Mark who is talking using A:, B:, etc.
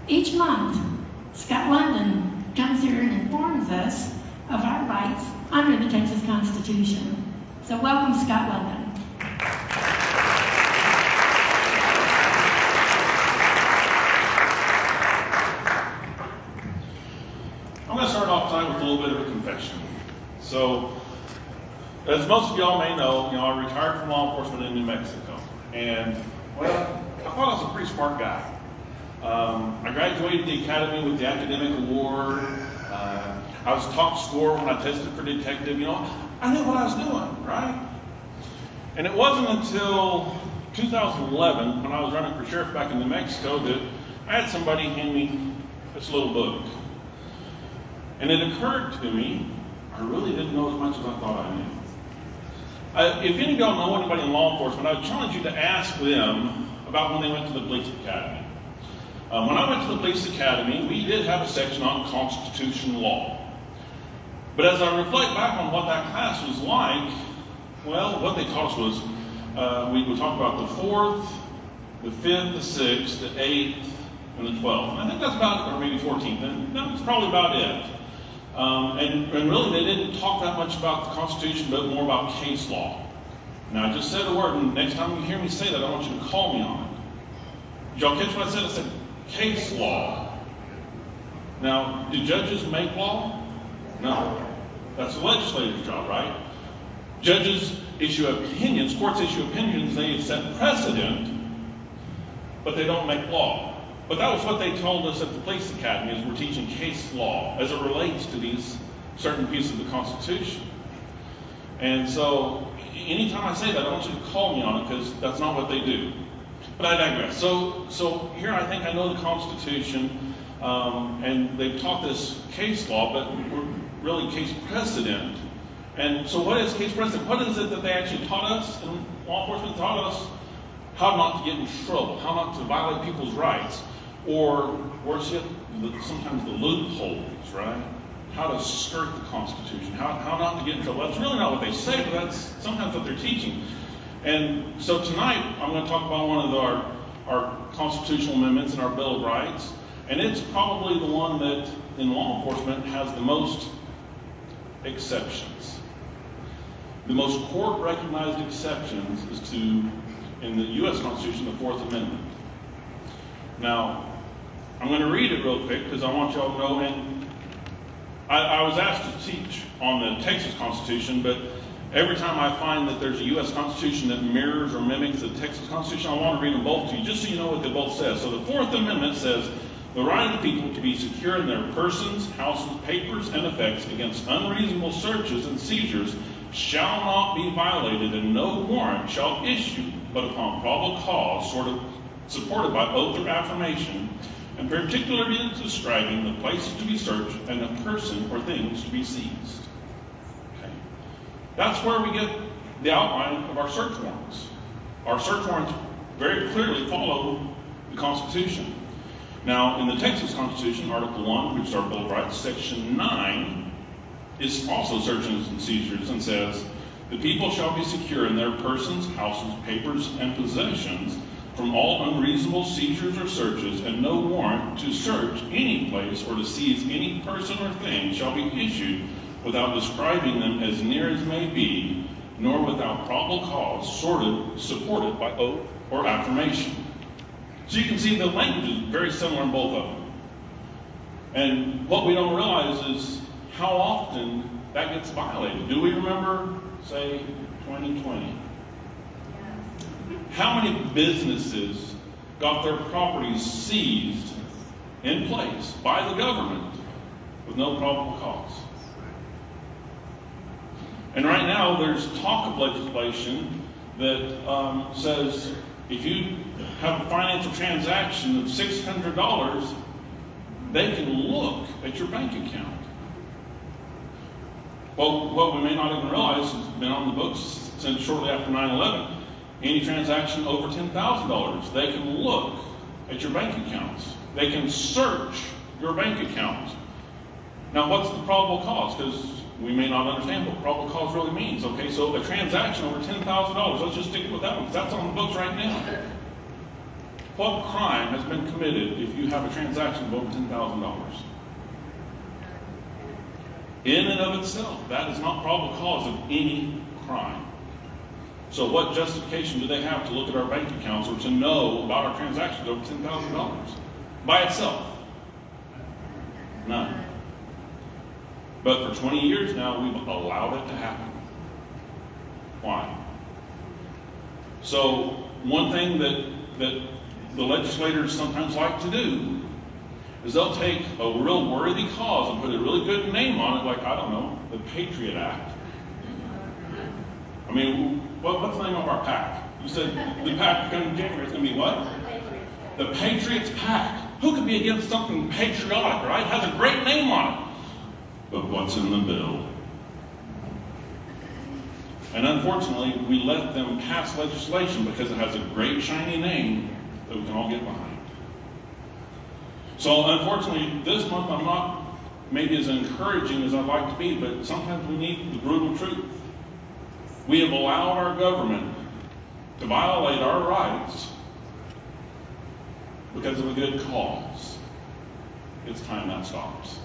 A: Each month, Scott London comes here and informs us of our rights under the Texas Constitution. So welcome, Scott London.
B: I'm going to start off tonight with a little bit of a confession. So, as most of y'all may know, I retired from law enforcement in New Mexico. And, well, I thought I was a pretty smart guy. I graduated the academy with the academic award. I was top scorer when I tested for detective. I knew what I was doing, right? And it wasn't until 2011, when I was running for sheriff back in New Mexico, that I had somebody hand me this little book. And it occurred to me, I really didn't know as much as I thought I knew. If any of y'all know anybody in law enforcement, I would challenge you to ask them about when they went to the police academy. When I went to the police academy, we did have a section on constitutional law. But as I reflect back on what that class was like, well, what they taught us was, we would talk about the 4th, the 5th, the 6th, the 8th, and the 12th. And I think that's about, or maybe 14th, and that's probably about it. And really, they didn't talk that much about the Constitution, but more about case law. Now, I just said a word, and next time you hear me say that, I want you to call me on it. Did y'all catch what I said? I said case law. Now, do judges make law? No. That's the legislator's job, right? Judges issue opinions, courts issue opinions, they set precedent, but they don't make law. But that was what they told us at the police academy, is we're teaching case law as it relates to these certain pieces of the Constitution. And so, anytime I say that, I want you to call me on it, because that's not what they do. But I digress. So here I think I know the Constitution, and they've taught this case law, but we're really case precedent. And so what is case precedent? What is it that they actually taught us? And law enforcement taught us how not to get in trouble, how not to violate people's rights, or worse yet, sometimes the loopholes, right? How to skirt the Constitution, how not to get in trouble. That's really not what they say, but that's sometimes what they're teaching. And so tonight, I'm going to talk about one of our constitutional amendments in our Bill of Rights, and it's probably the one that in law enforcement has the most exceptions. The most court-recognized exceptions is to, in the U.S. Constitution, the Fourth Amendment. Now, I'm going to read it real quick because I want y'all to know, and I was asked to teach on the Texas Constitution, but every time I find that there's a U.S. Constitution that mirrors or mimics the Texas Constitution, I want to read them both to you, just so you know what they both say. So the Fourth Amendment says, the right of the people to be secure in their persons, houses, papers, and effects against unreasonable searches and seizures shall not be violated, and no warrant shall issue but upon probable cause, supported by oath or affirmation, and particularly describing the places to be searched and the person or things to be seized. Okay. That's where we get the outline of our search warrants. Our search warrants very clearly follow the Constitution. Now, in the Texas Constitution, Article 1, which is our Bill of Rights, Section 9, is also searches and seizures, and says, the people shall be secure in their persons, houses, papers, and possessions from all unreasonable seizures or searches, and no warrant to search any place or to seize any person or thing shall be issued without describing them as near as may be, nor without probable cause supported by oath or affirmation. So you can see the language is very similar in both of them. And what we don't realize is how often that gets violated. Do we remember, say, 2020? How many businesses got their properties seized in place by the government with no probable cause? And right now there's talk of legislation that says if you have a financial transaction of $600, they can look at your bank account. Well, what we may not even realize has been on the books since shortly after 9/11. Any transaction over $10,000, they can look at your bank accounts. They can search your bank account. Now, what's the probable cause? Because we may not understand what probable cause really means. Okay, so a transaction over $10,000, let's just stick with that one, because that's on the books right now. what crime has been committed if you have a transaction of over $10,000? In and of itself, that is not probable cause of any crime. So what justification do they have to look at our bank accounts or to know about our transactions over $10,000? By itself? None. But for 20 years now, we've allowed it to happen. Why? So one thing that the legislators sometimes like to do is they'll take a real worthy cause and put a really good name on it, like, I don't know, the Patriot Act. I mean, what's the name of our PAC? You said the PAC coming January is going to be what? The Patriots PAC. Who could be against something patriotic, right? It has a great name on it. But what's in the bill? And unfortunately, we let them pass legislation because it has a great shiny name that we can all get behind. So unfortunately, this month I'm not maybe as encouraging as I'd like to be, but sometimes we need the brutal truth. We have allowed our government to violate our rights because of a good cause. It's time that stops.